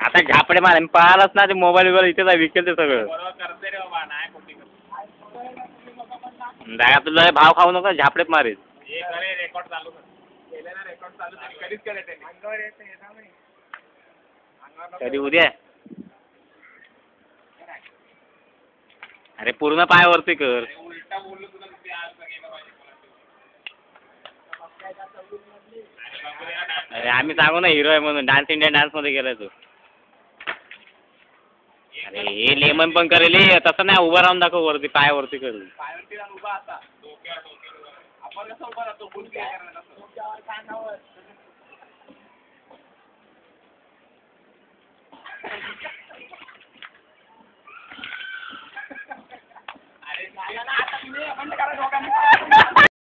आता झापडे मारे पळालाच ना ते मोबाईल वगैरे इथेच विकेल ते सगळं. दादा तुला भाव खाऊ नका झापडेत मारेल. रेकॉर्ड चालू कधी उद्या. अरे पूर्ण पायावरती कर. अरे आम्ही सांगू ना हिरो आहे म्हणून डान्स इंडिया डान्स मध्ये गेलाय तू. अरे हे लेमन पण करेल तसं नाही उभं राहून दाखव वरती पायावरती कर. अरे